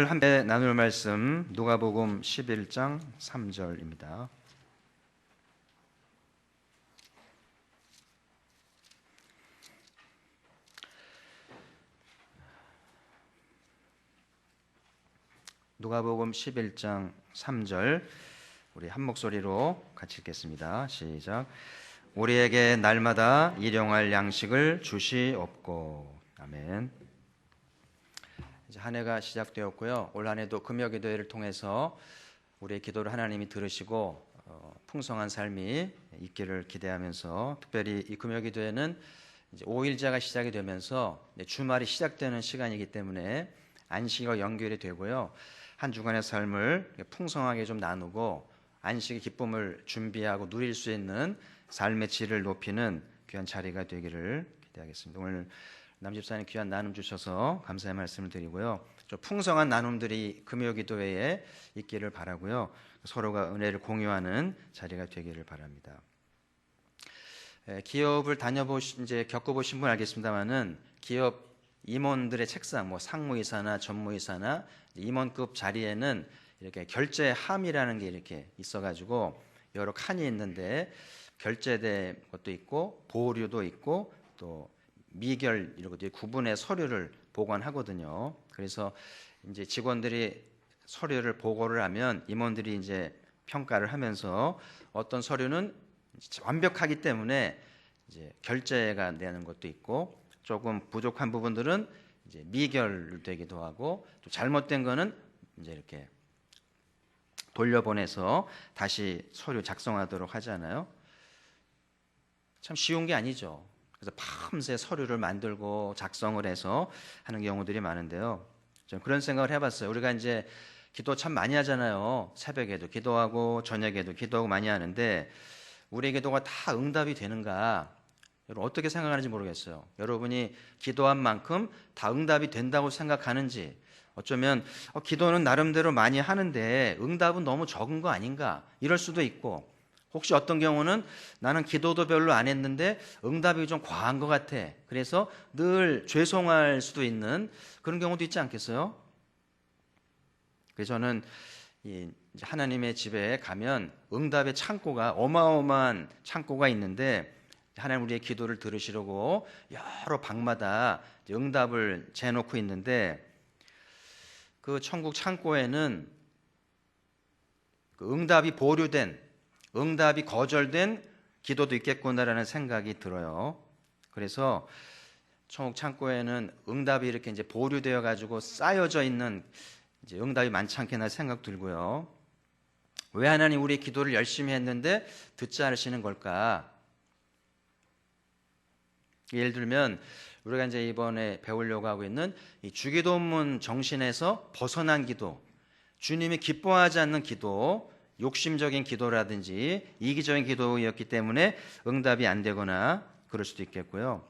함께 나눌 말씀 누가복음 11장 3절입니다. 누가복음 11장 3절 우리 한 목소리로 같이 읽겠습니다. 시작. 우리에게 날마다 일용할 양식을 주시옵고. 아멘. 이제 한 해가 시작되었고요. 올 한 해도 금요기도회를 통해서 우리의 기도를 하나님이 들으시고 풍성한 삶이 있기를 기대하면서, 특별히 이 금요기도회는 이제 5일자가 시작이 되면서 주말이 시작되는 시간이기 때문에 안식과 연결이 되고요. 한 주간의 삶을 풍성하게 좀 나누고 안식의 기쁨을 준비하고 누릴 수 있는 삶의 질을 높이는 귀한 자리가 되기를 기대하겠습니다. 오늘 남집사님 귀한 나눔 주셔서 감사의 말씀을 드리고요. 좀 풍성한 나눔들이 금요기도회에 있기를 바라고요. 서로가 은혜를 공유하는 자리가 되기를 바랍니다. 기업을 이제 겪어보신 분 알겠습니다만은 기업 임원들의 책상, 상무이사나 전무이사나 임원급 자리에는 이렇게 결제함이라는 게 이렇게 있어가지고 여러 칸이 있는데 결제된 것도 있고 보류도 있고 또 미결 이런 것들이 구분의 서류를 보관하거든요. 그래서 이제 직원들이 서류를 보고를 하면 임원들이 이제 평가를 하면서 어떤 서류는 완벽하기 때문에 이제 결제가 되는 것도 있고, 조금 부족한 부분들은 이제 미결되기도 하고, 또 잘못된 거는 이제 이렇게 돌려보내서 다시 서류 작성하도록 하잖아요. 참 쉬운 게 아니죠. 그래서 밤새 서류를 만들고 작성을 해서 하는 경우들이 많은데요. 좀 그런 생각을 해봤어요. 우리가 이제 기도 참 많이 하잖아요. 새벽에도 기도하고 저녁에도 기도하고 많이 하는데 우리의 기도가 다 응답이 되는가? 여러분 어떻게 생각하는지 모르겠어요. 여러분이 기도한 만큼 다 응답이 된다고 생각하는지, 어쩌면 기도는 나름대로 많이 하는데 응답은 너무 적은 거 아닌가? 이럴 수도 있고, 혹시 어떤 경우는 나는 기도도 별로 안 했는데 응답이 좀 과한 것 같아. 그래서 늘 죄송할 수도 있는 그런 경우도 있지 않겠어요? 그래서 저는 하나님의 집에 가면 응답의 창고가, 어마어마한 창고가 있는데 하나님 우리의 기도를 들으시려고 여러 방마다 응답을 재놓고 있는데, 그 천국 창고에는 그 응답이 보류된, 응답이 거절된 기도도 있겠구나라는 생각이 들어요. 그래서 천국 창고에는 응답이 이렇게 이제 보류되어 가지고 쌓여져 있는 이제 응답이 많지 않겠나 생각 들고요. 왜 하나님 우리 기도를 열심히 했는데 듣지 않으시는 걸까? 예를 들면 우리가 이제 이번에 배우려고 하고 있는 이 주기도문 정신에서 벗어난 기도, 주님이 기뻐하지 않는 기도, 욕심적인 기도라든지 이기적인 기도였기 때문에 응답이 안 되거나 그럴 수도 있겠고요.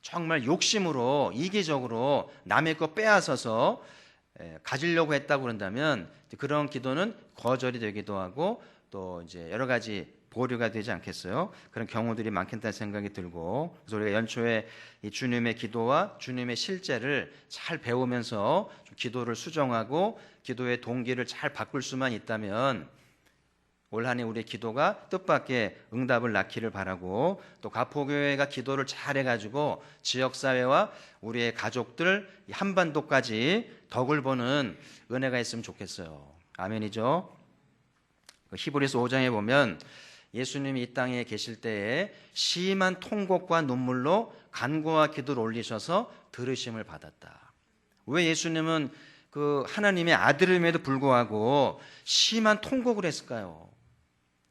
정말 욕심으로 이기적으로 남의 거 빼앗아서 가지려고 했다고 그런다면 그런 기도는 거절이 되기도 하고 또 이제 여러 가지 보류가 되지 않겠어요? 그런 경우들이 많겠다는 생각이 들고, 그래서 우리가 연초에 이 주님의 기도와 주님의 실제를 잘 배우면서 좀 기도를 수정하고 기도의 동기를 잘 바꿀 수만 있다면 올 한 해 우리의 기도가 뜻밖의 응답을 낳기를 바라고, 또 가포교회가 기도를 잘 해가지고 지역사회와 우리의 가족들 한반도까지 덕을 보는 은혜가 있으면 좋겠어요. 아멘이죠. 히브리서 5장에 보면 예수님이 이 땅에 계실 때에 심한 통곡과 눈물로 간구와 기도를 올리셔서 들으심을 받았다. 왜 예수님은 그 하나님의 아들임에도 불구하고 심한 통곡을 했을까요?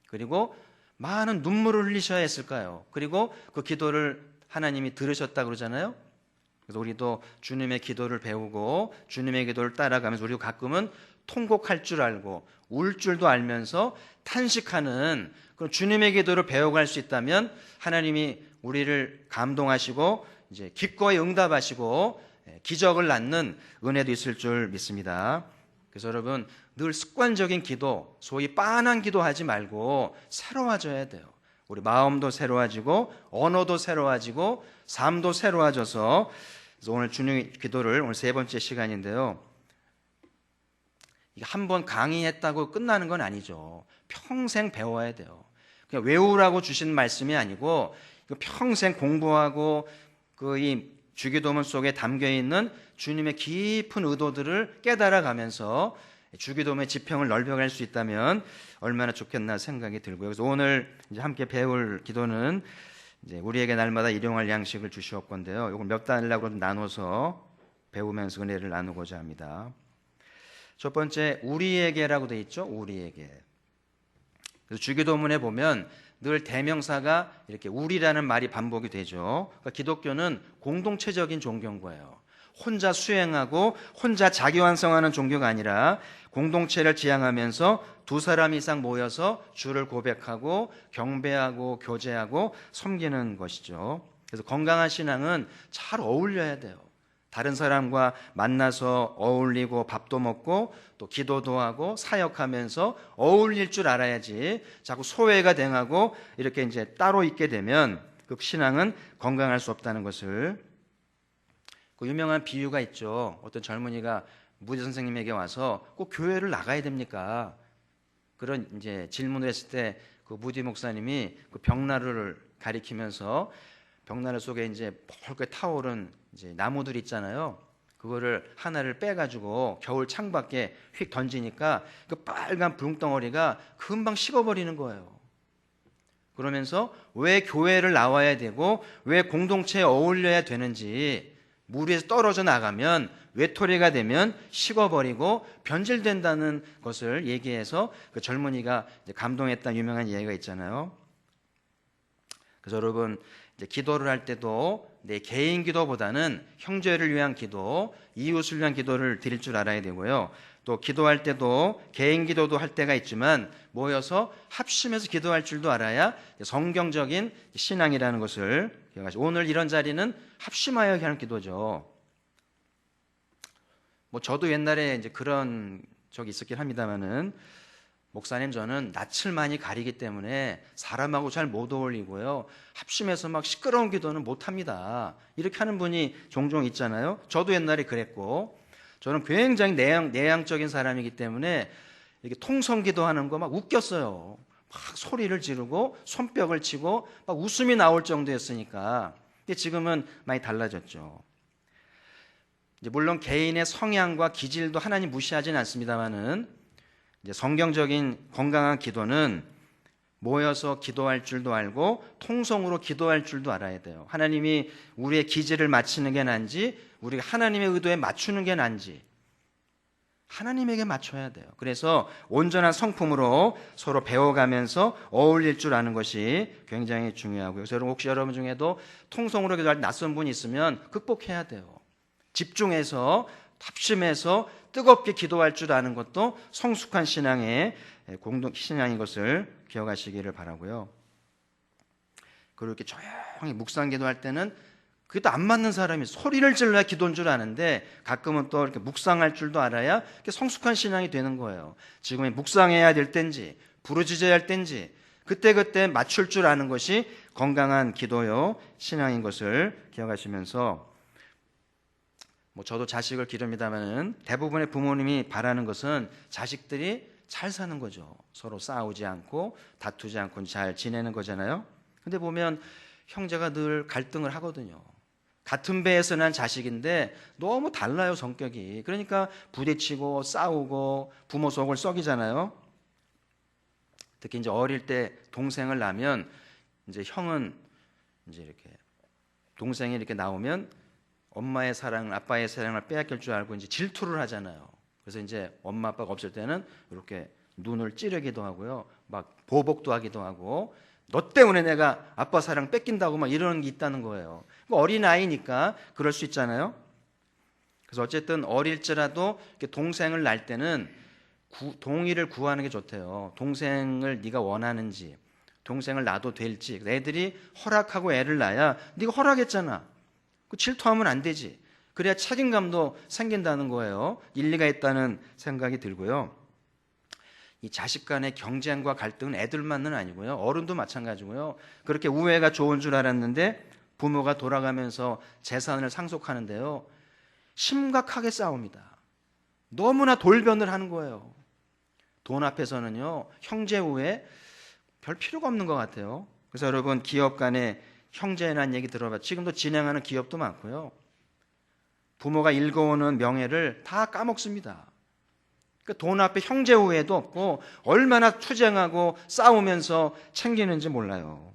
그리고 많은 눈물을 흘리셔야 했을까요? 그리고 그 기도를 하나님이 들으셨다고 그러잖아요. 그래서 우리도 주님의 기도를 배우고 주님의 기도를 따라가면서 우리도 가끔은 통곡할 줄 알고 울 줄도 알면서 탄식하는 그런 주님의 기도를 배워갈 수 있다면 하나님이 우리를 감동하시고 이제 기꺼이 응답하시고 기적을 낳는 은혜도 있을 줄 믿습니다. 그래서 여러분 늘 습관적인 기도, 소위 빤한 기도하지 말고 새로워져야 돼요. 우리 마음도 새로워지고 언어도 새로워지고 삶도 새로워져서, 그래서 오늘 주님 기도를 오늘 세 번째 시간인데요. 이게 한 번 강의했다고 끝나는 건 아니죠. 평생 배워야 돼요. 그냥 외우라고 주신 말씀이 아니고 평생 공부하고 그 이 주기도문 속에 담겨 있는 주님의 깊은 의도들을 깨달아가면서 주기도문의 지평을 넓혀갈 수 있다면 얼마나 좋겠나 생각이 들고요. 그래서 오늘 이제 함께 배울 기도는 이제 우리에게 날마다 일용할 양식을 주시옵건데요. 이걸 몇 단락으로 나눠서 배우면서 은혜를 나누고자 합니다. 첫 번째, 우리에게라고 되어 있죠. 우리에게. 그래서 주기도문에 보면 늘 대명사가 이렇게 우리라는 말이 반복이 되죠. 그러니까 기독교는 공동체적인 종교인 거예요. 혼자 수행하고 혼자 자기완성하는 종교가 아니라 공동체를 지향하면서 두 사람 이상 모여서 주를 고백하고 경배하고 교제하고 섬기는 것이죠. 그래서 건강한 신앙은 잘 어울려야 돼요. 다른 사람과 만나서 어울리고 밥도 먹고 또 기도도 하고 사역하면서 어울릴 줄 알아야지 자꾸 소외가 당하고 이렇게 이제 따로 있게 되면 그 신앙은 건강할 수 없다는 것을. 그 유명한 비유가 있죠. 어떤 젊은이가 무지 선생님에게 와서 꼭 교회를 나가야 됩니까? 그런 이제 질문을 했을 때 그 무디 목사님이 그 벽난로를 가리키면서 벽난로 속에 이제 펄게 타오른 이제 나무들 있잖아요. 그거를 하나를 빼가지고 겨울 창밖에 휙 던지니까 그 빨간 불ung덩어리가 금방 식어버리는 거예요. 그러면서 왜 교회를 나와야 되고 왜 공동체에 어울려야 되는지, 물 위에서 떨어져 나가면 외톨이가 되면 식어버리고 변질된다는 것을 얘기해서 그 젊은이가 감동했다는 유명한 예가 있잖아요. 그래서 여러분 이제 기도를 할 때도 내 개인 기도보다는 형제를 위한 기도, 이웃을 위한 기도를 드릴 줄 알아야 되고요. 또 기도할 때도 개인 기도도 할 때가 있지만 모여서 합심해서 기도할 줄도 알아야 성경적인 신앙이라는 것을 기억하시고, 오늘 이런 자리는 합심하여 하는 기도죠. 뭐 저도 옛날에 이제 그런 적이 있었긴 합니다만은, 목사님 저는 낯을 많이 가리기 때문에 사람하고 잘 못 어울리고요. 합심해서 막 시끄러운 기도는 못 합니다. 이렇게 하는 분이 종종 있잖아요. 저도 옛날에 그랬고, 저는 굉장히 내향적인 사람이기 때문에 이렇게 통성 기도하는 거 막 웃겼어요. 막 소리를 지르고 손뼉을 치고 막 웃음이 나올 정도였으니까. 근데 지금은 많이 달라졌죠. 이제 물론 개인의 성향과 기질도 하나님 무시하진 않습니다만은, 이제 성경적인 건강한 기도는 모여서 기도할 줄도 알고 통성으로 기도할 줄도 알아야 돼요. 하나님이 우리의 기질을 맞추는 게 난지 우리가 하나님의 의도에 맞추는 게 난지 하나님에게 맞춰야 돼요. 그래서 온전한 성품으로 서로 배워가면서 어울릴 줄 아는 것이 굉장히 중요하고요. 그래서 혹시 여러분 중에도 통성으로 기도할 낯선 분이 있으면 극복해야 돼요. 집중해서 합심해서 뜨겁게 기도할 줄 아는 것도 성숙한 신앙의 신앙인 것을 기억하시기를 바라고요. 그리고 이렇게 조용히 묵상 기도할 때는 그게 또 안 맞는 사람이 소리를 질러야 기도인 줄 아는데 가끔은 또 이렇게 묵상할 줄도 알아야 이렇게 성숙한 신앙이 되는 거예요. 지금 묵상해야 될 땐지 부르짖어야 할 땐지 그때그때 맞출 줄 아는 것이 건강한 기도요 신앙인 것을 기억하시면서, 뭐 저도 자식을 기릅니다만은 대부분의 부모님이 바라는 것은 자식들이 잘 사는 거죠. 서로 싸우지 않고 다투지 않고 잘 지내는 거잖아요. 근데 보면 형제가 늘 갈등을 하거든요. 같은 배에서 난 자식인데 너무 달라요, 성격이. 그러니까 부딪히고 싸우고 부모 속을 썩이잖아요. 특히 이제 어릴 때 동생을 낳으면 이제 형은 이제 이렇게 동생이 이렇게 나오면 엄마의 사랑, 아빠의 사랑을 빼앗길 줄 알고 이제 질투를 하잖아요. 그래서 이제 엄마 아빠가 없을 때는 이렇게 눈을 찌르기도 하고요, 막 보복도 하기도 하고, 너 때문에 내가 아빠 사랑 뺏긴다고 막 이러는 게 있다는 거예요. 어린 아이니까 그럴 수 있잖아요. 그래서 어쨌든 어릴지라도 동생을 낳을 때는 동의를 구하는 게 좋대요. 동생을 네가 원하는지, 동생을 낳아도 될지. 애들이 허락하고 애를 낳아야 네가 허락했잖아. 질투하면 안 되지. 그래야 책임감도 생긴다는 거예요. 일리가 있다는 생각이 들고요. 이 자식 간의 경쟁과 갈등은 애들만은 아니고요, 어른도 마찬가지고요. 그렇게 우애가 좋은 줄 알았는데 부모가 돌아가면서 재산을 상속하는데요, 심각하게 싸웁니다. 너무나 돌변을 하는 거예요. 돈 앞에서는요, 형제 우애 별 필요가 없는 것 같아요. 그래서 여러분, 기업 간에 형제라는 얘기 들어봐. 지금도 진행하는 기업도 많고요. 부모가 일궈오는 명예를 다 까먹습니다. 돈 앞에 형제 우애도 없고 얼마나 투쟁하고 싸우면서 챙기는지 몰라요.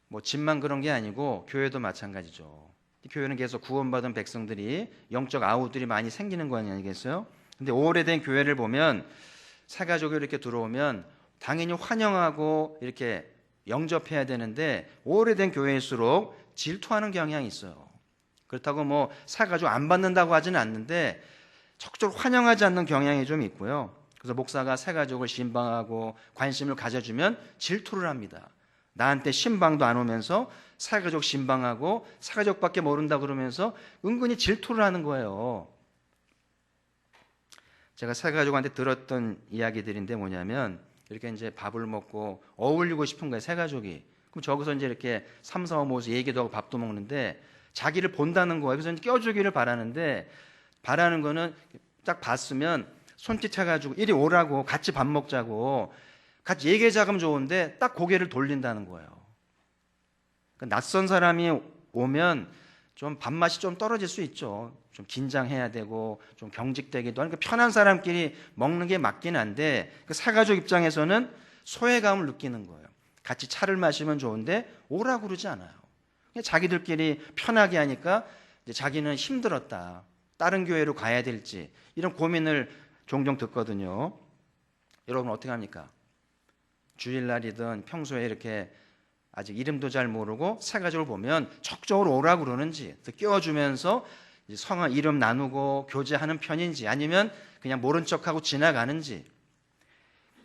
뭐 집만 그런 게 아니고 교회도 마찬가지죠. 교회는 계속 구원받은 백성들이 영적 아우들이 많이 생기는 거 아니겠어요? 근데 오래된 교회를 보면 사가족이 이렇게 들어오면 당연히 환영하고 이렇게 영접해야 되는데 오래된 교회일수록 질투하는 경향이 있어요. 그렇다고 뭐 사가족 안 받는다고 하지는 않는데 적극적으로 환영하지 않는 경향이 좀 있고요. 그래서 목사가 사가족을 신방하고 관심을 가져주면 질투를 합니다. 나한테 신방도 안 오면서 사가족 신방하고 사가족밖에 모른다 그러면서 은근히 질투를 하는 거예요. 제가 사가족한테 들었던 이야기들인데 뭐냐면 이렇게 이제 밥을 먹고 어울리고 싶은 거예요, 사가족이. 그럼 저기서 이제 이렇게 3, 4, 5 모여서 얘기도 하고 밥도 먹는데 자기를 본다는 거예요. 그래서 껴주기를 바라는데 바라는 거는 딱 봤으면 손짓해가지고 이리 오라고 같이 밥 먹자고 같이 얘기하자면 좋은데 딱 고개를 돌린다는 거예요. 그러니까 낯선 사람이 오면 좀 밥맛이 좀 떨어질 수 있죠. 좀 긴장해야 되고 좀 경직되기도 하니까 편한 사람끼리 먹는 게 맞긴 한데 그 사가족 입장에서는 소외감을 느끼는 거예요. 같이 차를 마시면 좋은데 오라고 그러지 않아요. 그냥 자기들끼리 편하게 하니까 이제 자기는 힘들었다. 다른 교회로 가야 될지 이런 고민을 종종 듣거든요. 여러분 어떻게 합니까? 주일날이든 평소에 이렇게 아직 이름도 잘 모르고 사가족을 보면 적극적으로 오라고 그러는지 끼워주면서 성화 이름 나누고 교제하는 편인지 아니면 그냥 모른 척하고 지나가는지.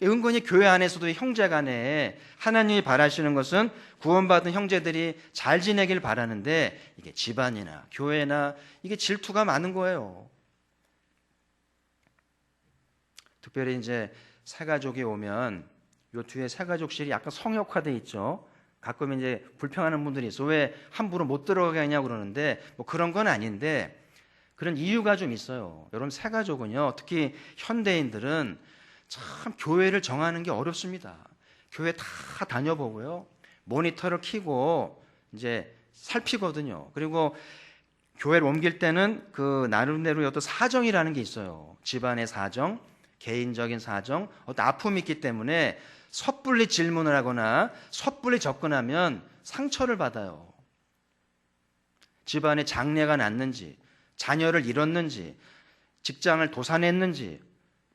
은근히 교회 안에서도 형제 간에 하나님이 바라시는 것은 구원받은 형제들이 잘 지내길 바라는데 이게 집안이나 교회나 이게 질투가 많은 거예요. 특별히 이제 사가족이 오면 요 뒤에 사가족실이 약간 성역화돼 있죠. 가끔 이제 불평하는 분들이 있어. 왜 함부로 못 들어가냐고 그러는데 뭐 그런 건 아닌데 그런 이유가 좀 있어요. 여러분 사가족은요, 특히 현대인들은 참 교회를 정하는 게 어렵습니다. 교회 다 다녀보고요, 모니터를 켜고 이제 살피거든요. 그리고 교회를 옮길 때는 그 나름대로 어떤 사정이라는 게 있어요. 집안의 사정, 개인적인 사정, 어떤 아픔이 있기 때문에 섣불리 질문을 하거나 섣불리 접근하면 상처를 받아요. 집안에 장래가 났는지, 자녀를 잃었는지, 직장을 도산했는지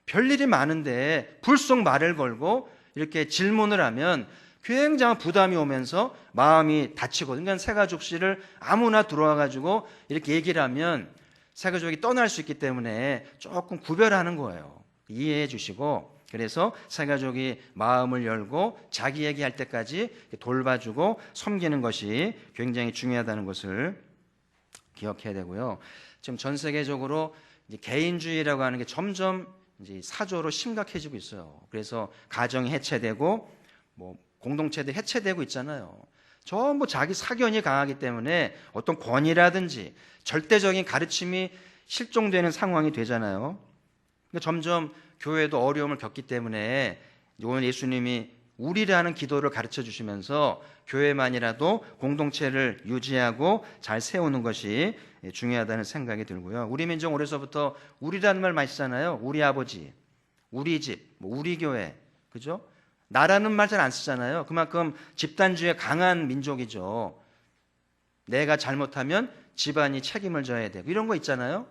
별일이 많은데 불쑥 말을 걸고 이렇게 질문을 하면 굉장한 부담이 오면서 마음이 다치거든요. 그러니까 새가족실을 아무나 들어와가지고 이렇게 얘기를 하면 새가족이 떠날 수 있기 때문에 조금 구별하는 거예요. 이해해 주시고, 그래서 새가족이 마음을 열고 자기 얘기할 때까지 돌봐주고 섬기는 것이 굉장히 중요하다는 것을 기억해야 되고요. 지금 전 세계적으로 이제 개인주의라고 하는 게 점점 이제 사조로 심각해지고 있어요. 그래서 가정이 해체되고 뭐 공동체도 해체되고 있잖아요. 전부 자기 사견이 강하기 때문에 어떤 권위라든지 절대적인 가르침이 실종되는 상황이 되잖아요. 점점 교회도 어려움을 겪기 때문에 오늘 예수님이 우리라는 기도를 가르쳐 주시면서 교회만이라도 공동체를 유지하고 잘 세우는 것이 중요하다는 생각이 들고요. 우리 민족 오래서부터 우리라는 말 많이 쓰잖아요. 우리 아버지, 우리 집, 우리 교회, 그죠? 나라는 말 잘 안 쓰잖아요. 그만큼 집단주의에 강한 민족이죠. 내가 잘못하면 집안이 책임을 져야 되고 이런 거 있잖아요.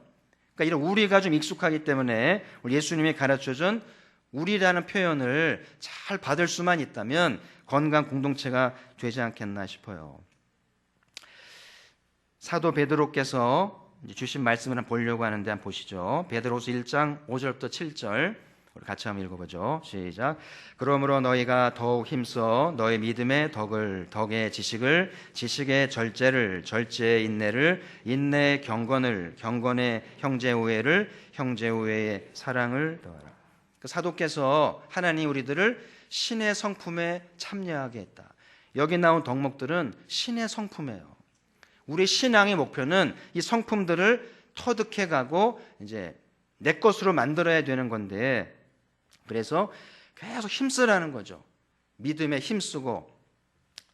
그러니까 이런 우리가 좀 익숙하기 때문에 우리 예수님이 가르쳐준 우리라는 표현을 잘 받을 수만 있다면 건강 공동체가 되지 않겠나 싶어요. 사도 베드로께서 주신 말씀을 한번 보려고 하는데 한번 보시죠. 베드로서 1장 5절부터 7절 우리 같이 한번 읽어보죠. 시작. 그러므로 너희가 더욱 힘써 너희 믿음의 덕을, 덕의 지식을, 지식의 절제를, 절제의 인내를, 인내의 경건을, 경건의 형제우애를, 형제우애의 사랑을 더하라. 그 사도께서 하나님 우리들을 신의 성품에 참여하게 했다. 여기 나온 덕목들은 신의 성품이에요. 우리 신앙의 목표는 이 성품들을 터득해 가고 이제 내 것으로 만들어야 되는 건데, 그래서 계속 힘쓰라는 거죠. 믿음에 힘쓰고,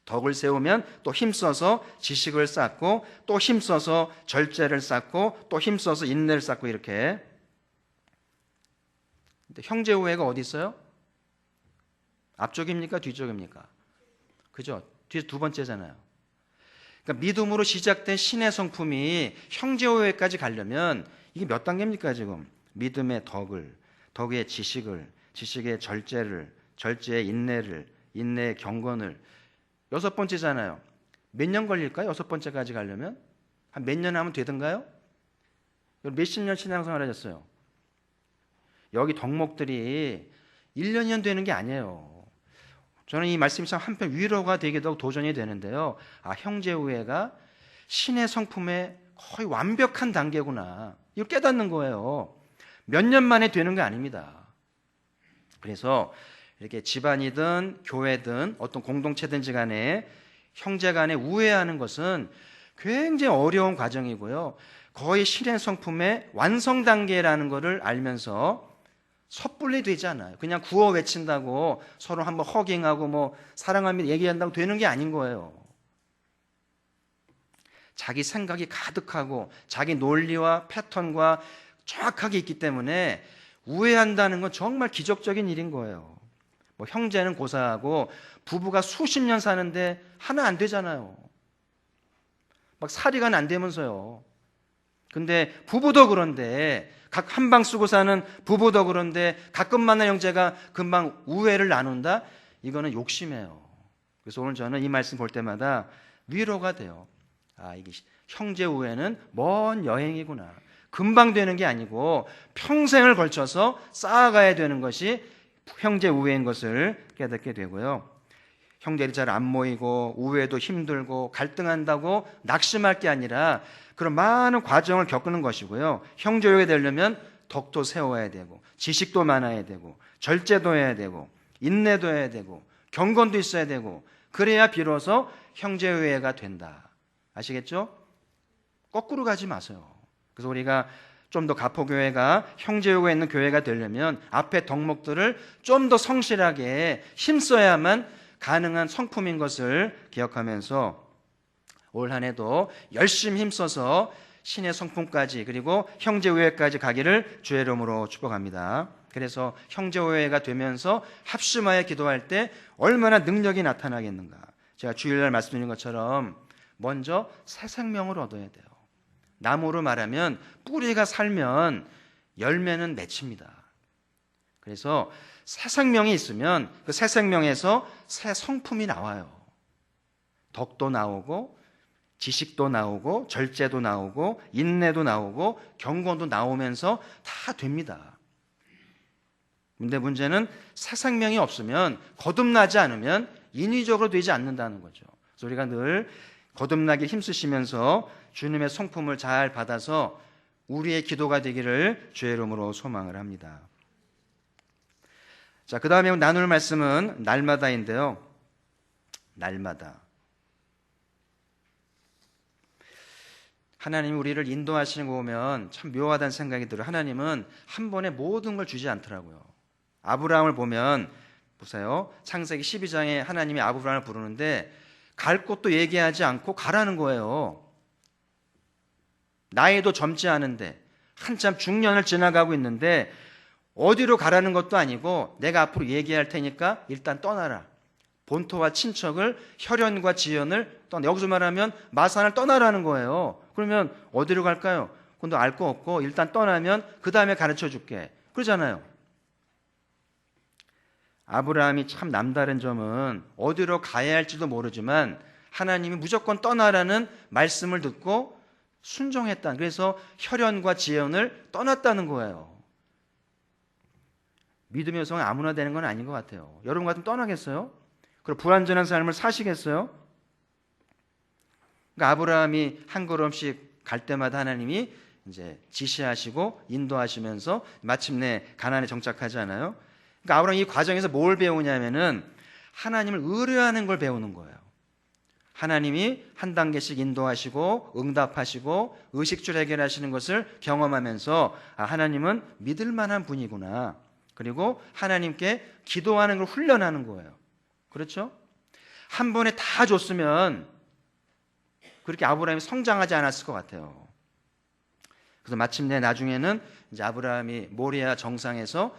덕을 세우면 또 힘써서 지식을 쌓고, 또 힘써서 절제를 쌓고, 또 힘써서 인내를 쌓고, 이렇게. 근데 형제 우애가 어디 있어요? 앞쪽입니까? 뒤쪽입니까? 그죠? 뒤에 두 번째잖아요. 그러니까 믿음으로 시작된 신의 성품이 형제 우애까지 가려면 이게 몇 단계입니까 지금? 믿음의 덕을, 덕의 지식을, 지식의 절제를, 절제의 인내를, 인내의 경건을. 여섯 번째잖아요. 몇 년 걸릴까요? 여섯 번째까지 가려면? 한 몇 년 하면 되던가요? 몇십 년 신앙생활 하셨어요. 여기 덕목들이 1, 2년 되는 게 아니에요. 저는 이 말씀이 참 한편 위로가 되기도 하고 도전이 되는데요. 아, 형제 우애가 신의 성품의 거의 완벽한 단계구나. 이걸 깨닫는 거예요. 몇 년 만에 되는 게 아닙니다. 그래서 이렇게 집안이든 교회든 어떤 공동체든지 간에 형제 간에 우애하는 것은 굉장히 어려운 과정이고요. 거의 신의 성품의 완성 단계라는 것을 알면서 섣불리 되지 않아요. 그냥 구호 외친다고 서로 한번 허깅하고 뭐 사랑합니다 얘기한다고 되는 게 아닌 거예요. 자기 생각이 가득하고 자기 논리와 패턴과 정확하게 있기 때문에 우애한다는 건 정말 기적적인 일인 거예요. 뭐 형제는 고사하고 부부가 수십 년 사는데 하나 안 되잖아요. 막 살이가 안 되면서요. 근데 부부도 그런데 각 한 방 쓰고 사는 부부도 그런데 가끔 만난 형제가 금방 우애를 나눈다? 이거는 욕심이에요. 그래서 오늘 저는 이 말씀 볼 때마다 위로가 돼요. 아, 이게 형제 우애는 먼 여행이구나. 금방 되는 게 아니고 평생을 걸쳐서 쌓아가야 되는 것이 형제 우애인 것을 깨닫게 되고요. 형제들이 잘 안 모이고 우애도 힘들고 갈등한다고 낙심할 게 아니라 그런 많은 과정을 겪는 것이고요. 형제 우애가 되려면 덕도 세워야 되고 지식도 많아야 되고 절제도 해야 되고 인내도 해야 되고 경건도 있어야 되고 그래야 비로소 형제 우애가 된다. 아시겠죠? 거꾸로 가지 마세요. 그래서 우리가 좀 더 가포교회가 형제 우애가 있는 교회가 되려면 앞에 덕목들을 좀 더 성실하게 힘써야만 가능한 성품인 것을 기억하면서 올 한 해도 열심히 힘써서 신의 성품까지 그리고 형제 우애까지 가기를 주의 이름으로 축복합니다. 그래서 형제 우애가 되면서 합심하여 기도할 때 얼마나 능력이 나타나겠는가. 제가 주일날 말씀드린 것처럼 먼저 새 생명을 얻어야 돼요. 나무로 말하면 뿌리가 살면 열매는 맺힙니다. 그래서 새 생명이 있으면 그 새 생명에서 새 성품이 나와요. 덕도 나오고 지식도 나오고 절제도 나오고 인내도 나오고 경건도 나오면서 다 됩니다. 근데 문제는 새 생명이 없으면 거듭나지 않으면 인위적으로 되지 않는다는 거죠. 그래서 우리가 늘 거듭나게 힘쓰시면서 주님의 성품을 잘 받아서 우리의 기도가 되기를 주의 이름으로 소망을 합니다. 자, 그 다음에 나눌 말씀은 날마다인데요. 날마다. 하나님이 우리를 인도하시는 거 보면 참 묘하다는 생각이 들어요. 하나님은 한 번에 모든 걸 주지 않더라고요. 아브라함을 보면 보세요. 창세기 12장에 하나님이 아브라함을 부르는데 갈 곳도 얘기하지 않고 가라는 거예요. 나이도 젊지 않은데 한참 중년을 지나가고 있는데 어디로 가라는 것도 아니고 내가 앞으로 얘기할 테니까 일단 떠나라. 본토와 친척을 혈연과 지연을 여기서 말하면 마산을 떠나라는 거예요. 그러면 어디로 갈까요? 그건 너 알 거 없고 일단 떠나면 그 다음에 가르쳐 줄게. 그러잖아요. 아브라함이 참 남다른 점은 어디로 가야 할지도 모르지만 하나님이 무조건 떠나라는 말씀을 듣고 순종했다. 그래서 혈연과 지연을 떠났다는 거예요. 믿음의 여성은 아무나 되는 건 아닌 것 같아요. 여러분 같으면 떠나겠어요? 그리고 불완전한 삶을 사시겠어요? 그러니까 아브라함이 한 걸음씩 갈 때마다 하나님이 이제 지시하시고 인도하시면서 마침내 가나안에 정착하잖아요. 그러니까 아브라함이 이 과정에서 뭘 배우냐면은 하나님을 의뢰하는 걸 배우는 거예요. 하나님이 한 단계씩 인도하시고 응답하시고 의식주 해결하시는 것을 경험하면서 하나님은 믿을 만한 분이구나. 그리고 하나님께 기도하는 걸 훈련하는 거예요. 그렇죠? 한 번에 다 줬으면 그렇게 아브라함이 성장하지 않았을 것 같아요. 그래서 마침내 나중에는 이제 아브라함이 모리아 정상에서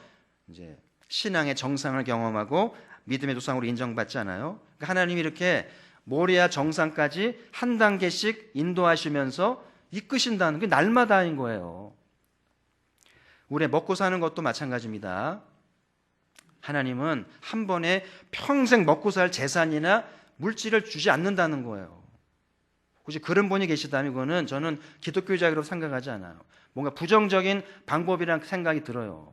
이제 신앙의 정상을 경험하고 믿음의 조상으로 인정받잖아요. 그러니까 하나님이 이렇게 모리아 정상까지 한 단계씩 인도하시면서 이끄신다는 게 날마다인 거예요. 우리 먹고 사는 것도 마찬가지입니다. 하나님은 한 번에 평생 먹고 살 재산이나 물질을 주지 않는다는 거예요. 혹시 그런 분이 계시다면 그거는 저는 기독교적으로 생각하지 않아요. 뭔가 부정적인 방법이라는 생각이 들어요.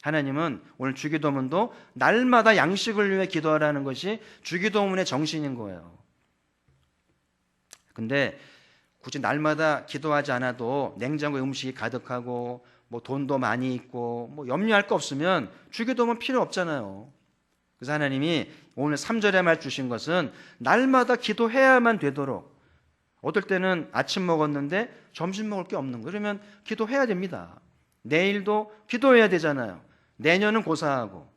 하나님은 오늘 주기도문도 날마다 양식을 위해 기도하라는 것이 주기도문의 정신인 거예요. 근데 굳이 날마다 기도하지 않아도 냉장고에 음식이 가득하고 뭐 돈도 많이 있고 뭐 염려할 거 없으면 주기도문 필요 없잖아요. 그래서 하나님이 오늘 3절에 말 주신 것은 날마다 기도해야만 되도록. 어떨 때는 아침 먹었는데 점심 먹을 게 없는 거예요. 그러면 기도해야 됩니다. 내일도 기도해야 되잖아요. 내년은 고사하고.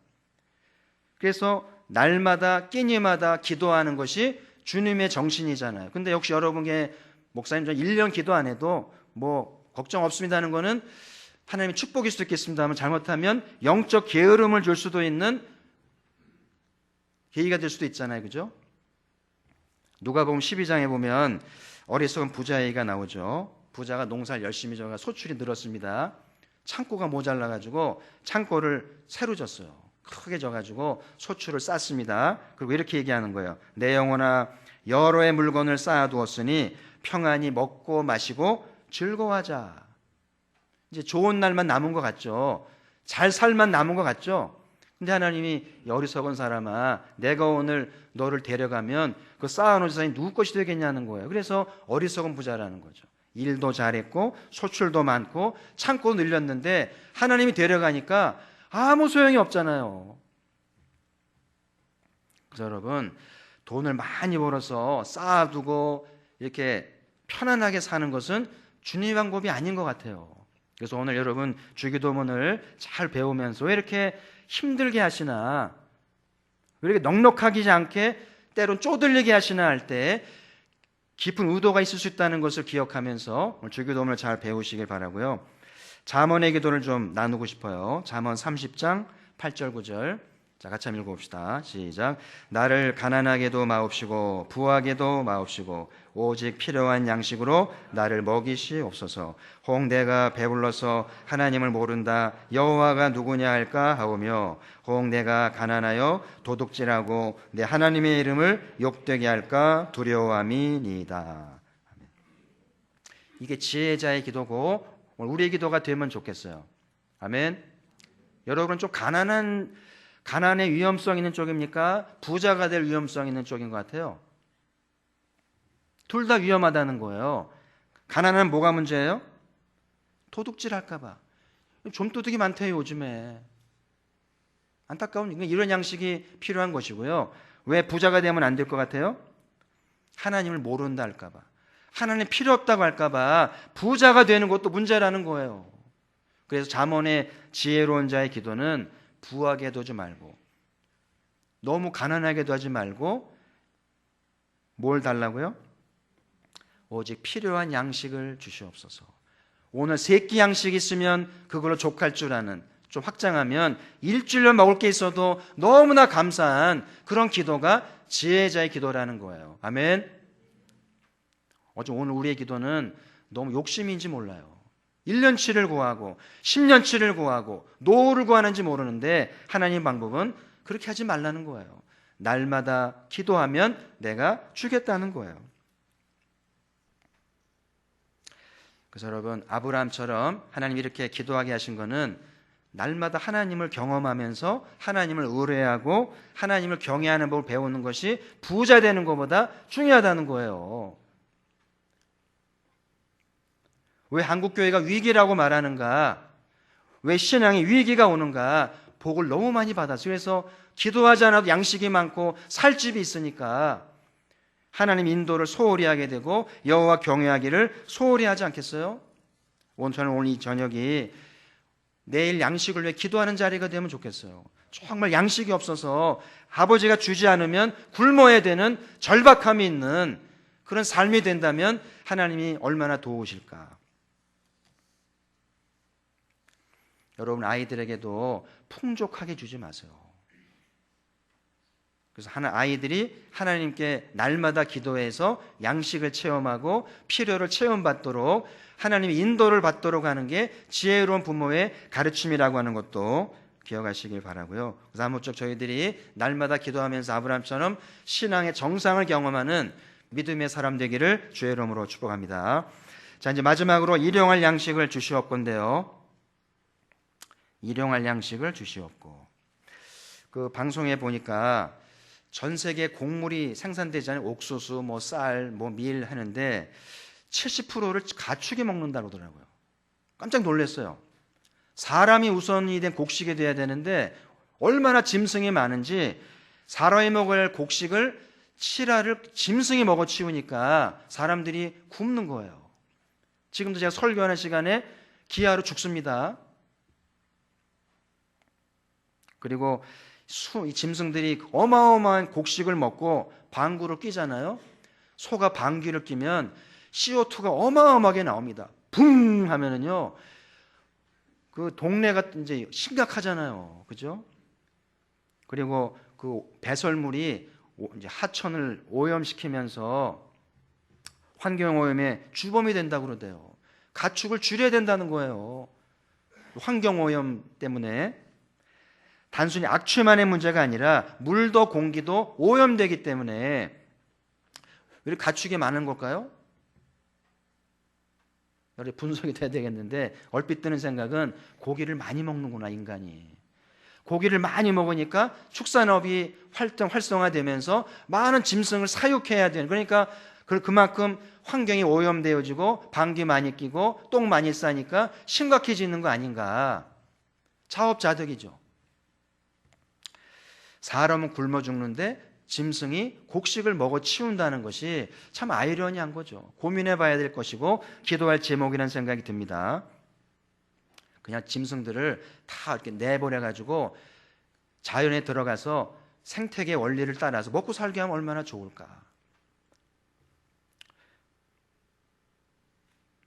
그래서 날마다 끼니마다 기도하는 것이 주님의 정신이잖아요. 근데 역시 여러분께 목사님 저 1년 기도 안 해도 뭐 걱정 없습니다 하는 거는 하나님의 축복일 수도 있겠습니다만 잘못하면 영적 게으름을 줄 수도 있는 계기가 될 수도 있잖아요. 그죠? 누가복음 12장에 보면 어리석은 부자애가 나오죠. 부자가 농사를 열심히 져가 소출이 늘었습니다. 창고가 모자라가지고 창고를 새로 졌어요. 크게 져가지고 소출을 쌌습니다. 그리고 이렇게 얘기하는 거예요. 내 영혼아 여러 해 물건을 쌓아두었으니 평안히 먹고 마시고 즐거워하자. 이제 좋은 날만 남은 것 같죠. 잘 살만 남은 것 같죠. 근데 하나님이 어리석은 사람아 내가 오늘 너를 데려가면 그 쌓아놓은 재산이 누구 것이 되겠냐는 거예요. 그래서 어리석은 부자라는 거죠. 일도 잘했고 소출도 많고 창고 늘렸는데 하나님이 데려가니까 아무 소용이 없잖아요. 그래서 여러분 돈을 많이 벌어서 쌓아두고 이렇게 편안하게 사는 것은 주님의 방법이 아닌 것 같아요. 그래서 오늘 여러분 주기도문을 잘 배우면서 왜 이렇게 힘들게 하시나, 왜 이렇게 넉넉하지 않게 때론 쪼들리게 하시나 할 때 깊은 의도가 있을 수 있다는 것을 기억하면서 오늘 주기도문을 잘 배우시길 바라고요. 잠언의 기도를 좀 나누고 싶어요. 잠언 30장 8절 9절 자 같이 한번 읽어봅시다. 시작. 나를 가난하게도 마옵시고 부하게도 마옵시고 오직 필요한 양식으로 나를 먹이시옵소서. 혹 내가 배불러서 하나님을 모른다 여호와가 누구냐 할까 하오며 혹 내가 가난하여 도둑질하고 내 하나님의 이름을 욕되게 할까 두려워함이니이다. 이게 지혜자의 기도고 우리의 기도가 되면 좋겠어요. 아멘. 여러분은 좀 가난의 위험성 있는 쪽입니까? 부자가 될 위험성 있는 쪽인 것 같아요. 둘 다 위험하다는 거예요. 가난은 뭐가 문제예요? 도둑질 할까봐. 좀도둑이 많대요 요즘에. 안타까운 이런 양식이 필요한 것이고요. 왜 부자가 되면 안 될 것 같아요? 하나님을 모른다 할까봐. 하나님 필요 없다고 할까봐 부자가 되는 것도 문제라는 거예요. 그래서 잠언의 지혜로운 자의 기도는 부하게도 하지 말고 너무 가난하게도 하지 말고 뭘 달라고요? 오직 필요한 양식을 주시옵소서. 오늘 3끼 양식 있으면 그걸로 족할 줄 아는, 좀 확장하면 일주일을 먹을 게 있어도 너무나 감사한 그런 기도가 지혜자의 기도라는 거예요. 아멘. 어제 오늘 우리의 기도는 너무 욕심인지 몰라요. 1년치를 구하고 10년치를 구하고 노후를 구하는지 모르는데 하나님 방법은 그렇게 하지 말라는 거예요. 날마다 기도하면 내가 주겠다는 거예요. 그래서 여러분 아브라함처럼 하나님 이렇게 기도하게 하신 거는 날마다 하나님을 경험하면서 하나님을 의뢰하고 하나님을 경외하는 법을 배우는 것이 부자 되는 것보다 중요하다는 거예요. 왜 한국교회가 위기라고 말하는가? 왜 신앙에 위기가 오는가? 복을 너무 많이 받았어요. 그래서 기도하지 않아도 양식이 많고 살 집이 있으니까 하나님 인도를 소홀히 하게 되고 여호와 경외하기를 소홀히 하지 않겠어요? 저는 오늘 이 저녁이 내일 양식을 위해 기도하는 자리가 되면 좋겠어요. 정말 양식이 없어서 아버지가 주지 않으면 굶어야 되는 절박함이 있는 그런 삶이 된다면 하나님이 얼마나 도우실까. 여러분, 아이들에게도 풍족하게 주지 마세요. 그래서 아이들이 하나님께 날마다 기도해서 양식을 체험하고 필요를 체험받도록 하나님의 인도를 받도록 하는 게 지혜로운 부모의 가르침이라고 하는 것도 기억하시길 바라고요. 그래서 아무쪼록 저희들이 날마다 기도하면서 아브라함처럼 신앙의 정상을 경험하는 믿음의 사람 되기를 주의 이름으로 축복합니다. 자, 이제 마지막으로 일용할 양식을 주시옵건데요. 일용할 양식을 주시옵고. 그 방송에 보니까 전 세계 곡물이 생산되잖아요. 옥수수, 쌀, 밀 하는데 70%를 가축이 먹는다고 하더라고요. 깜짝 놀랐어요. 사람이 우선이 된 곡식이 돼야 되는데 얼마나 짐승이 많은지 사람이 먹을 곡식을 치라를 짐승이 먹어 치우니까 사람들이 굶는 거예요. 지금도 제가 설교하는 시간에 기아로 죽습니다. 그리고 이 짐승들이 어마어마한 곡식을 먹고 방구를 끼잖아요. 소가 방귀를 끼면 CO2가 어마어마하게 나옵니다. 붕 하면은요, 그 동네가 이제 심각하잖아요. 그죠? 그리고 그 배설물이 이제 하천을 오염시키면서 환경오염의 주범이 된다고 그러대요. 가축을 줄여야 된다는 거예요. 환경오염 때문에. 단순히 악취만의 문제가 아니라 물도 공기도 오염되기 때문에 왜 이렇게 가축이 많은 걸까요? 여러 분석이 돼야 되겠는데 얼핏 드는 생각은 고기를 많이 먹는구나, 인간이. 고기를 많이 먹으니까 축산업이 활성화되면서 많은 짐승을 사육해야 되는, 그러니까 그만큼 환경이 오염되어지고 방귀 많이 끼고 똥 많이 싸니까 심각해지는 거 아닌가. 자업자득이죠. 사람은 굶어 죽는데 짐승이 곡식을 먹어 치운다는 것이 참 아이러니한 거죠. 고민해 봐야 될 것이고 기도할 제목이라는 생각이 듭니다. 그냥 짐승들을 다 이렇게 내보내 가지고 자연에 들어가서 생태계 원리를 따라서 먹고 살게 하면 얼마나 좋을까.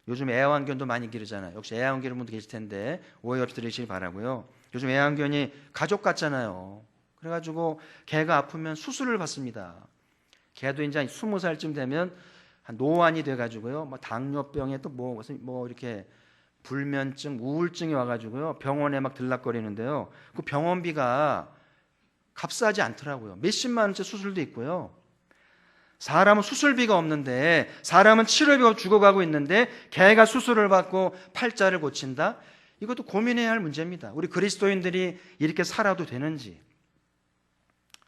요즘 애완견도 많이 기르잖아요. 역시 애완 기르는 분도 계실 텐데 오해 없이 들으시기 바라고요. 요즘 애완견이 가족 같잖아요. 그래가지고 개가 아프면 수술을 받습니다. 개도 이제 20살쯤 되면 노안이 돼가지고요, 당뇨병에 또 이렇게 불면증, 우울증이 와가지고요 병원에 막 들락거리는데요. 그 병원비가 값싸지 않더라고요. 몇십만 원짜리 수술도 있고요. 사람은 수술비가 없는데, 사람은 치료비가 죽어가고 있는데 개가 수술을 받고 팔자를 고친다? 이것도 고민해야 할 문제입니다. 우리 그리스도인들이 이렇게 살아도 되는지.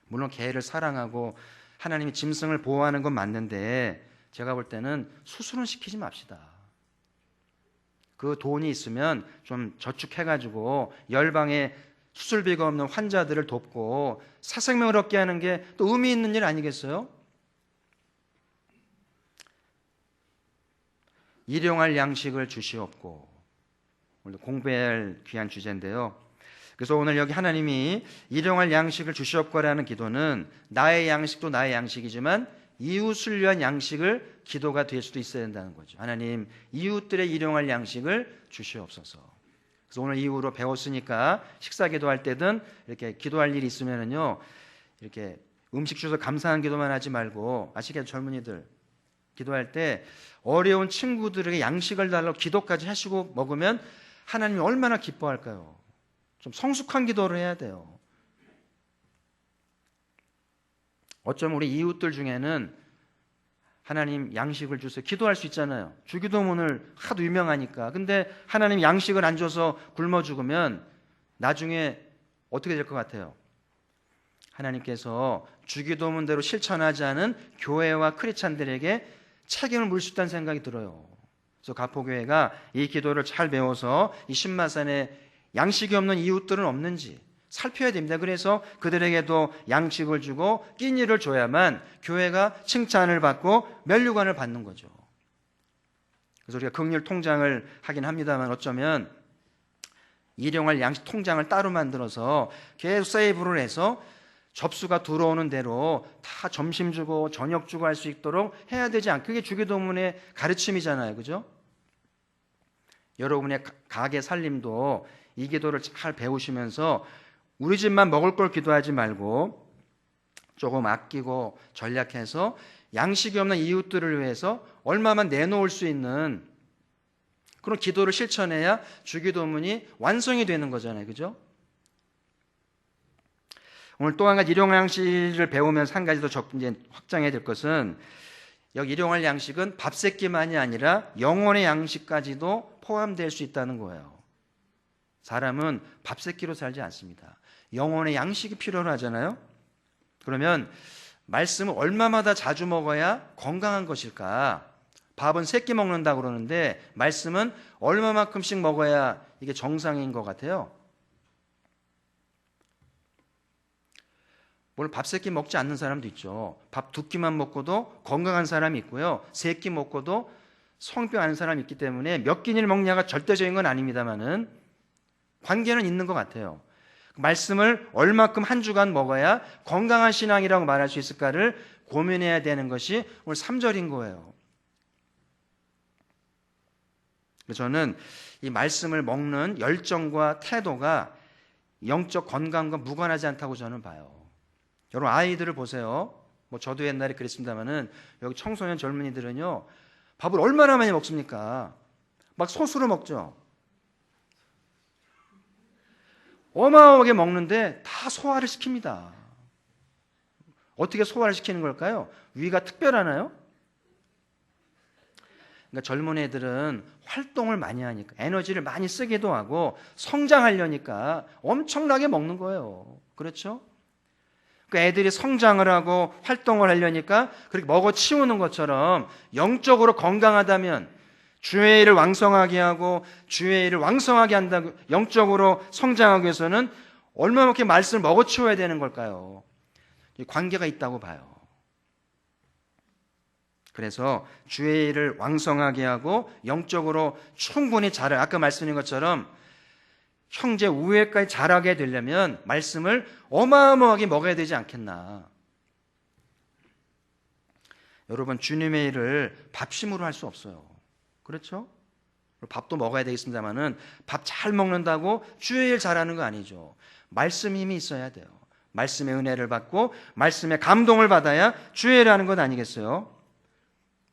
물론 개를 사랑하고 하나님이 짐승을 보호하는 건 맞는데 제가 볼 때는 수술은 시키지 맙시다. 그 돈이 있으면 좀 저축해가지고 열방에 수술비가 없는 환자들을 돕고 사생명을 얻게 하는 게 또 의미 있는 일 아니겠어요? 일용할 양식을 주시옵고, 오늘 공부해야 할 귀한 주제인데요. 그래서 오늘 여기 하나님이 일용할 양식을 주시옵고라는 기도는 나의 양식도 나의 양식이지만 이웃을 위한 양식을 기도가 될 수도 있어야 된다는 거죠. 하나님, 이웃들의 일용할 양식을 주시옵소서. 그래서 오늘 이후로 배웠으니까 식사 기도할 때든 이렇게 기도할 일이 있으면은요, 이렇게 음식 주셔서 감사한 기도만 하지 말고, 아시겠죠, 젊은이들? 기도할 때 어려운 친구들에게 양식을 달라고 기도까지 하시고 먹으면 하나님이 얼마나 기뻐할까요? 좀 성숙한 기도를 해야 돼요. 어쩌면 우리 이웃들 중에는 하나님 양식을 주세요 기도할 수 있잖아요. 주기도문을 하도 유명하니까. 근데 하나님 양식을 안 줘서 굶어 죽으면 나중에 어떻게 될 것 같아요? 하나님께서 주기도문대로 실천하지 않은 교회와 크리스찬들에게 책임을 물 수 있다는 생각이 들어요. 그래서 가포교회가 이 기도를 잘 배워서 이 신마산에 양식이 없는 이웃들은 없는지, 살펴야 됩니다. 그래서 그들에게도 양식을 주고 끼니를 줘야만 교회가 칭찬을 받고 면류관을 받는 거죠. 그래서 우리가 긍휼 통장을 하긴 합니다만 어쩌면 일용할 양식 통장을 따로 만들어서 계속 세이브를 해서 접수가 들어오는 대로 다 점심 주고 저녁 주고 할 수 있도록 해야 되지 않을까? 그게 주기도문의 가르침이잖아요. 그죠? 여러분의 가게 살림도 이 기도를 잘 배우시면서 우리 집만 먹을 걸 기도하지 말고 조금 아끼고 전략해서 양식이 없는 이웃들을 위해서 얼마만 내놓을 수 있는 그런 기도를 실천해야 주기도문이 완성이 되는 거잖아요. 그죠? 오늘 또 한 가지 일용할 양식을 배우면서 한 가지 더 이제 확장해야 될 것은 여기 일용할 양식은 밥 세끼만이 아니라 영혼의 양식까지도 포함될 수 있다는 거예요. 사람은 밥 세끼로 살지 않습니다. 영혼의 양식이 필요로 하잖아요. 그러면 말씀을 얼마마다 자주 먹어야 건강한 것일까? 밥은 세끼 먹는다고 그러는데 말씀은 얼마만큼씩 먹어야 이게 정상인 것 같아요. 물론 밥 세 끼 먹지 않는 사람도 있죠. 밥 두 끼만 먹고도 건강한 사람이 있고요. 세 끼 먹고도 성병 안 사람이 있기 때문에 몇 끼니를 먹냐가 절대적인 건 아닙니다만은 관계는 있는 것 같아요. 말씀을 얼마큼 한 주간 먹어야 건강한 신앙이라고 말할 수 있을까를 고민해야 되는 것이 오늘 3절인 거예요. 저는 이 말씀을 먹는 열정과 태도가 영적 건강과 무관하지 않다고 저는 봐요. 여러분 아이들을 보세요. 뭐 저도 옛날에 그랬습니다만은 여기 청소년 젊은이들은요 밥을 얼마나 많이 먹습니까? 막 소스로 먹죠. 어마어마하게 먹는데 다 소화를 시킵니다. 어떻게 소화를 시키는 걸까요? 위가 특별하나요? 그러니까 젊은 애들은 활동을 많이 하니까 에너지를 많이 쓰기도 하고 성장하려니까 엄청나게 먹는 거예요. 그렇죠? 그 애들이 성장을 하고 활동을 하려니까 그렇게 먹어 치우는 것처럼 영적으로 건강하다면 주의 일을 왕성하게 하고 주의 일을 왕성하게 한다고 영적으로 성장하기 위해서는 얼마만큼 말씀을 먹어 치워야 되는 걸까요? 관계가 있다고 봐요. 그래서 주의 일을 왕성하게 하고 영적으로 충분히 자라 아까 말씀드린 것처럼 형제 우애까지 자라게 되려면 말씀을 어마어마하게 먹어야 되지 않겠나. 여러분 주님의 일을 밥심으로 할 수 없어요. 그렇죠? 밥도 먹어야 되겠습니다만은 밥 잘 먹는다고 주의 일 잘하는 거 아니죠. 말씀 힘이 있어야 돼요. 말씀의 은혜를 받고 말씀의 감동을 받아야 주의 일을 하는 것 아니겠어요?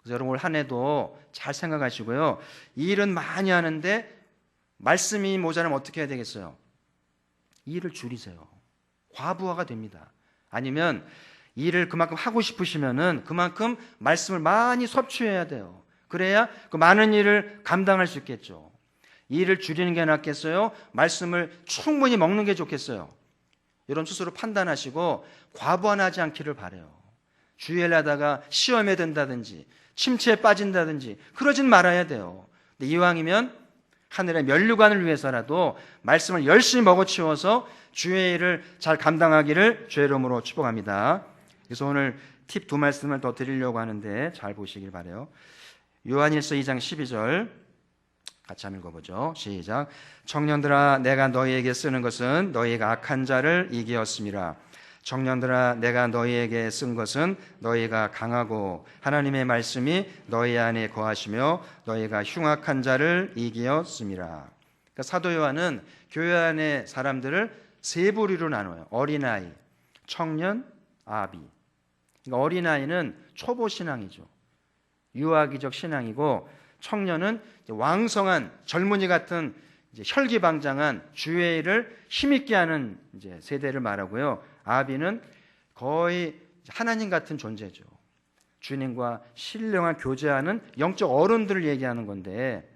그래서 여러분 올 한 해도 잘 생각하시고요. 이 일은 많이 하는데 말씀이 모자라면 어떻게 해야 되겠어요? 일을 줄이세요. 과부하가 됩니다. 아니면 일을 그만큼 하고 싶으시면은 그만큼 말씀을 많이 섭취해야 돼요. 그래야 그 많은 일을 감당할 수 있겠죠. 일을 줄이는 게 낫겠어요? 말씀을 충분히 먹는 게 좋겠어요? 이런 스스로 판단하시고 과부하지 않기를 바라요. 주의를 하다가 시험에 든다든지 침체에 빠진다든지 그러진 말아야 돼요. 근데 이왕이면 하늘의 면류관을 위해서라도 말씀을 열심히 먹어치워서 주의 일을 잘 감당하기를 주의 이름으로 축복합니다. 그래서 오늘 팁 두 말씀을 더 드리려고 하는데 잘 보시길 바라요. 요한일서 2장 12절 같이 한번 읽어보죠. 시작. 청년들아 내가 너희에게 쓰는 것은 너희가 악한 자를 이기었음이라. 청년들아 내가 너희에게 쓴 것은 너희가 강하고 하나님의 말씀이 너희 안에 거하시며 너희가 흉악한 자를 이기었음이라. 그러니까 사도 요한은 교회 안의 사람들을 세 부류로 나눠요. 어린아이, 청년, 아비. 그러니까 어린아이는 초보 신앙이죠. 유아기적 신앙이고 청년은 왕성한 젊은이 같은 혈기방장한 주의 일을 힘있게 하는 세대를 말하고요. 아비는 거의 하나님 같은 존재죠. 주님과 신령한 교제하는 영적 어른들을 얘기하는 건데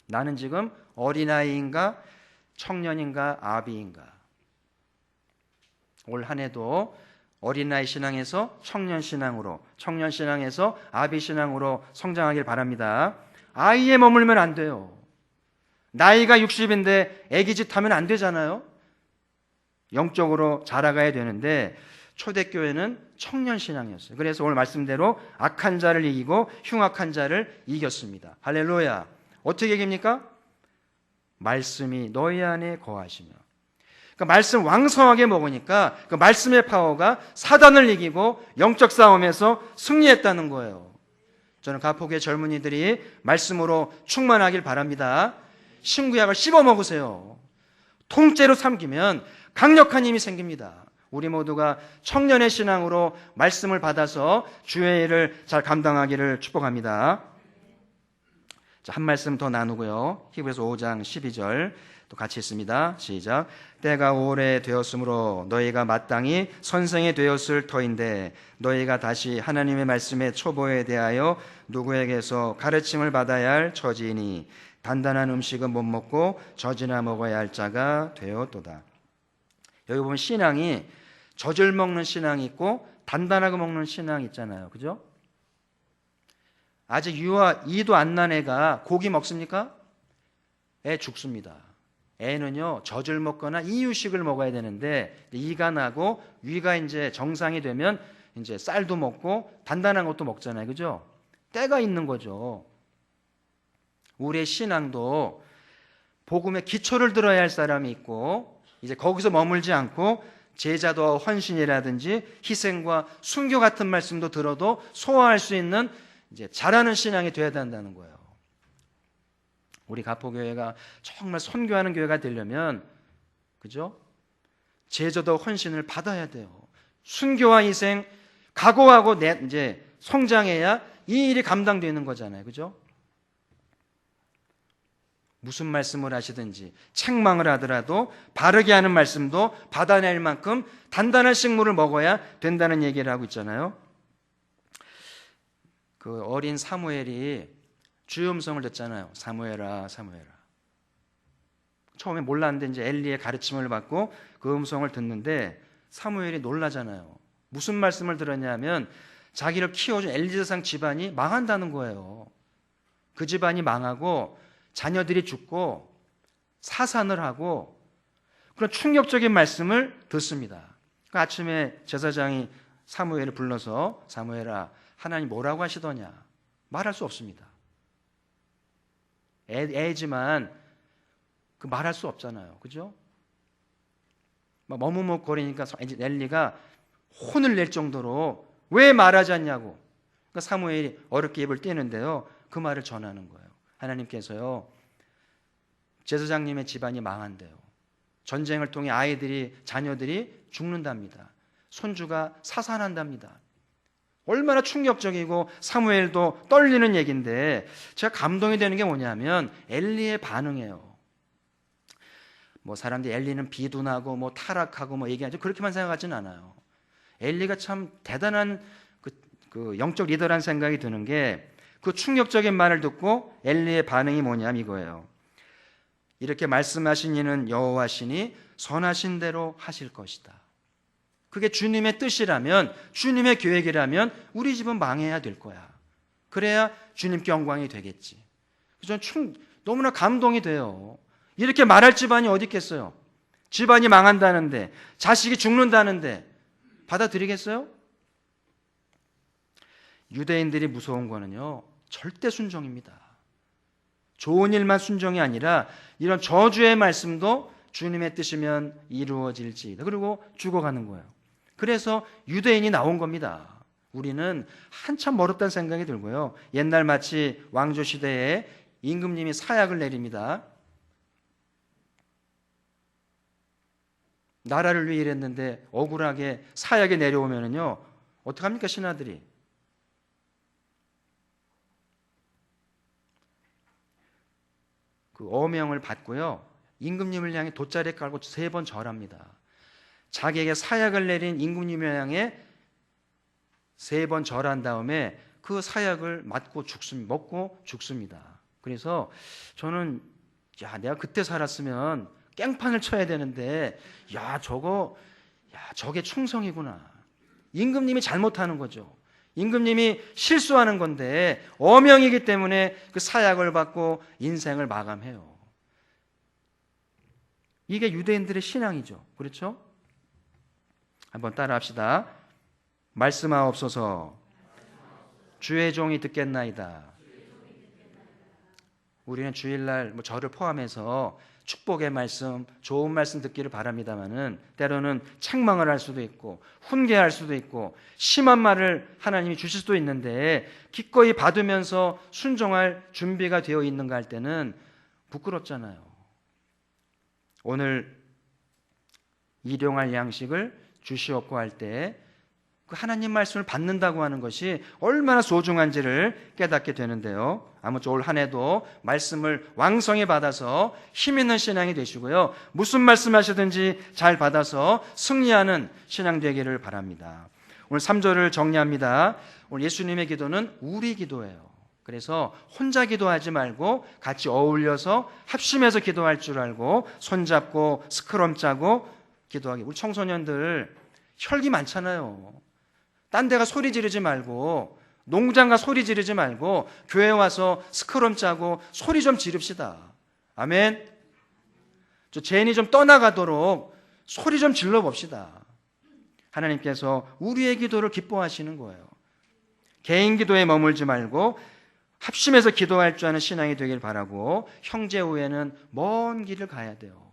나는 지금 어린아이인가 청년인가 아비인가. 올 한 해도 어린아이 신앙에서 청년 신앙으로, 청년 신앙에서 아비 신앙으로 성장하길 바랍니다. 아이에 머물면 안 돼요. 나이가 60인데 애기짓 하면 안 되잖아요. 영적으로 자라가야 되는데 초대교회는 청년 신앙이었어요. 그래서 오늘 말씀대로 악한 자를 이기고 흉악한 자를 이겼습니다. 할렐루야. 어떻게 이깁니까? 말씀이 너희 안에 거하시며. 그러니까 말씀 왕성하게 먹으니까 그 말씀의 파워가 사단을 이기고 영적 싸움에서 승리했다는 거예요. 저는 가포교회 젊은이들이 말씀으로 충만하길 바랍니다. 신구약을 씹어 먹으세요. 통째로 삼키면 강력한 힘이 생깁니다. 우리 모두가 청년의 신앙으로 말씀을 받아서 주의 일을 잘 감당하기를 축복합니다. 자, 한 말씀 더 나누고요. 히브리서 5장 12절 또 같이 있습니다. 시작. 때가 오래되었으므로 너희가 마땅히 선생이 되었을 터인데 너희가 다시 하나님의 말씀의 초보에 대하여 누구에게서 가르침을 받아야 할 처지이니 단단한 음식은 못 먹고 젖이나 먹어야 할 자가 되었도다. 여기 보면 신앙이 젖을 먹는 신앙이 있고 단단하게 먹는 신앙이 있잖아요. 그죠? 아직 유아 2도 안 난 애가 고기 먹습니까? 애 죽습니다. 애는요, 젖을 먹거나 이유식을 먹어야 되는데 이가 나고 위가 이제 정상이 되면 이제 쌀도 먹고 단단한 것도 먹잖아요. 그죠? 때가 있는 거죠. 우리의 신앙도 복음의 기초를 들어야 할 사람이 있고 이제 거기서 머물지 않고 제자도 헌신이라든지 희생과 순교 같은 말씀도 들어도 소화할 수 있는 이제 잘하는 신앙이 돼야 된다는 거예요. 우리 가포교회가 정말 선교하는 교회가 되려면, 그죠? 제자도 헌신을 받아야 돼요. 순교와 희생, 각오하고 이제 성장해야 이 일이 감당되는 거잖아요. 그죠? 무슨 말씀을 하시든지 책망을 하더라도 바르게 하는 말씀도 받아낼 만큼 단단한 식물을 먹어야 된다는 얘기를 하고 있잖아요. 그 어린 사무엘이 주의 음성을 듣잖아요. 사무엘아, 사무엘아. 처음에 몰랐는데 이제 엘리의 가르침을 받고 그 음성을 듣는데 사무엘이 놀라잖아요. 무슨 말씀을 들었냐면 자기를 키워준 엘리사상 집안이 망한다는 거예요. 그 집안이 망하고 자녀들이 죽고 사산을 하고 그런 충격적인 말씀을 듣습니다. 그 아침에 제사장이 사무엘을 불러서 사무엘아, 하나님 뭐라고 하시더냐? 말할 수 없습니다. 애지만 그 말할 수 없잖아요. 그죠? 막 머뭇거리니까 엘리가 혼을 낼 정도로 왜 말하지 않냐고. 그러니까 사무엘이 어렵게 입을 떼는데요. 그 말을 전하는 거예요. 하나님께서요, 제사장님의 집안이 망한대요. 전쟁을 통해 아이들이, 자녀들이 죽는답니다. 손주가 사산한답니다. 얼마나 충격적이고 사무엘도 떨리는 얘기인데 제가 감동이 되는 게 뭐냐면 엘리의 반응이에요. 뭐 사람들이 엘리는 비둔하고 뭐 타락하고 뭐 얘기하죠. 그렇게만 생각하지는 않아요. 엘리가 참 대단한 그 영적 리더라는 생각이 드는 게 그 충격적인 말을 듣고 엘리의 반응이 뭐냐면 이거예요. 이렇게 말씀하신 이는 여호와시니 선하신 대로 하실 것이다. 그게 주님의 뜻이라면, 주님의 계획이라면 우리 집은 망해야 될 거야. 그래야 주님께 영광이 되겠지. 그래서 저는 너무나 감동이 돼요. 이렇게 말할 집안이 어디 있겠어요? 집안이 망한다는데, 자식이 죽는다는데 받아들이겠어요? 유대인들이 무서운 거는요, 절대 순종입니다. 좋은 일만 순종이 아니라 이런 저주의 말씀도 주님의 뜻이면 이루어질지이다. 그리고 죽어가는 거예요. 그래서 유대인이 나온 겁니다. 우리는 한참 멀었다는 생각이 들고요. 옛날 마치 왕조 시대에 임금님이 사약을 내립니다. 나라를 위해 일했는데 억울하게 사약이 내려오면은요, 어떡합니까, 신하들이? 그 어명을 받고요, 임금님을 향해 돗자리 깔고 3번 절합니다. 자기에게 사약을 내린 임금님을 향해 3번 절한 다음에 그 사약을 먹고 죽습니다. 그래서 저는 내가 그때 살았으면 깽판을 쳐야 되는데 저게 충성이구나. 임금님이 잘못하는 거죠. 임금님이 실수하는 건데 어명이기 때문에 그 사약을 받고 인생을 마감해요. 이게 유대인들의 신앙이죠. 그렇죠? 한번 따라 합시다. 말씀하옵소서. 주의 종이 듣겠나이다. 우리는 주일날 저를 포함해서 축복의 말씀, 좋은 말씀 듣기를 바랍니다마는 때로는 책망을 할 수도 있고 훈계할 수도 있고 심한 말을 하나님이 주실 수도 있는데 기꺼이 받으면서 순종할 준비가 되어 있는가 할 때는 부끄럽잖아요. 오늘 일용할 양식을 주시옵고 할 때 그 하나님 말씀을 받는다고 하는 것이 얼마나 소중한지를 깨닫게 되는데요. 아무쪼록 올 한 해도 말씀을 왕성히 받아서 힘 있는 신앙이 되시고요. 무슨 말씀하시든지 잘 받아서 승리하는 신앙 되기를 바랍니다. 오늘 3절을 정리합니다. 오늘 예수님의 기도는 우리 기도예요. 그래서 혼자 기도하지 말고 같이 어울려서 합심해서 기도할 줄 알고 손잡고 스크럼 짜고 기도하기. 우리 청소년들 혈기 많잖아요. 딴 데가 소리 지르지 말고 농장 가 소리 지르지 말고 교회 와서 스크럼 짜고 소리 좀 지릅시다. 아멘. 저 죄인이 좀 떠나가도록 소리 좀 질러봅시다. 하나님께서 우리의 기도를 기뻐하시는 거예요. 개인 기도에 머물지 말고 합심해서 기도할 줄 아는 신앙이 되길 바라고 형제 후에는 먼 길을 가야 돼요.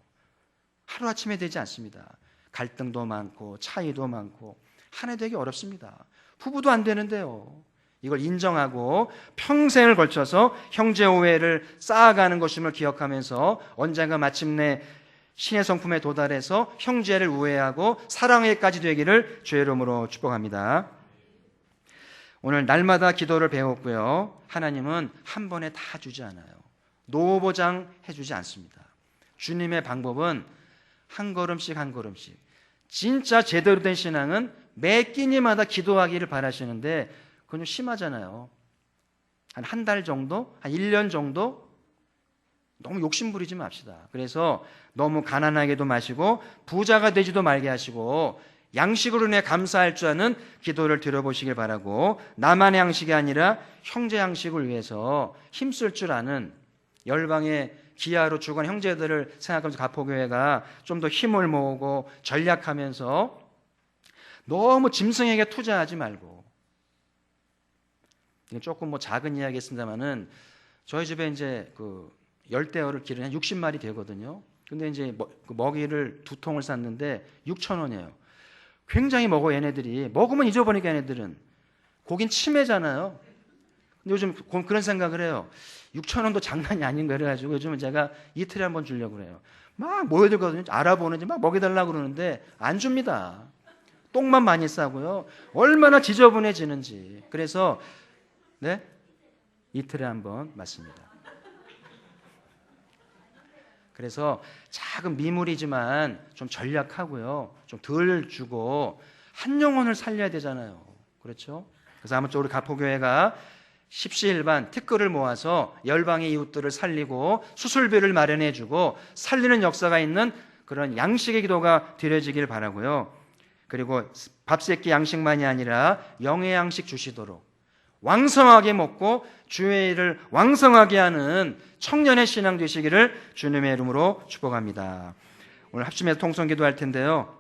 하루아침에 되지 않습니다. 갈등도 많고 차이도 많고 한 해 되기 어렵습니다. 부부도 안 되는데요. 이걸 인정하고 평생을 걸쳐서 형제 오해를 쌓아가는 것임을 기억하면서 언젠가 마침내 신의 성품에 도달해서 형제를 우애하고 사랑해까지 되기를 주의 이름으로 축복합니다. 오늘 날마다 기도를 배웠고요. 하나님은 한 번에 다 주지 않아요. 노보장 해주지 않습니다. 주님의 방법은 한 걸음씩 한 걸음씩. 진짜 제대로 된 신앙은 매 끼니마다 기도하기를 바라시는데 그건 좀 심하잖아요. 한 달 정도? 한 1년 정도? 너무 욕심 부리지 맙시다. 그래서 너무 가난하게도 마시고 부자가 되지도 말게 하시고 양식으로 인해 감사할 줄 아는 기도를 드려보시길 바라고 나만의 양식이 아니라 형제 양식을 위해서 힘쓸 줄 아는 열방의 기아로 죽은 형제들을 생각하면서 가포교회가 좀 더 힘을 모으고 전략하면서 너무 짐승에게 투자하지 말고, 조금 작은 이야기겠습니다만은 저희 집에 이제 열대어를 기르는 한 60마리 되거든요. 근데 이제 먹이를 2통을 샀는데 6,000원이에요. 굉장히 먹어. 얘네들이 먹으면 잊어버리니까 얘네들은 고긴 치매잖아요. 근데 요즘 그런 생각을 해요. 6,000원도 장난이 아닌 거 그래가지고 요즘은 제가 이틀에 한 번 주려고 그래요. 막 모여들거든요. 알아보는지 막 먹여달라고 그러는데 안 줍니다. 똥만 많이 싸고요. 얼마나 지저분해지는지. 그래서 이틀에 한 번 맞습니다. 그래서 작은 미물이지만 좀 전략하고요. 좀 덜 주고 한 영혼을 살려야 되잖아요. 그렇죠? 그래서 아무쪼록 우리 가포교회가 십시일반 특글을 모아서 열방의 이웃들을 살리고 수술비를 마련해주고 살리는 역사가 있는 그런 양식의 기도가 드려지길 바라고요. 그리고 밥 세끼 양식만이 아니라 영의 양식 주시도록 왕성하게 먹고 주의 일을 왕성하게 하는 청년의 신앙 되시기를 주님의 이름으로 축복합니다. 오늘 합심해서 통성 기도할 텐데요.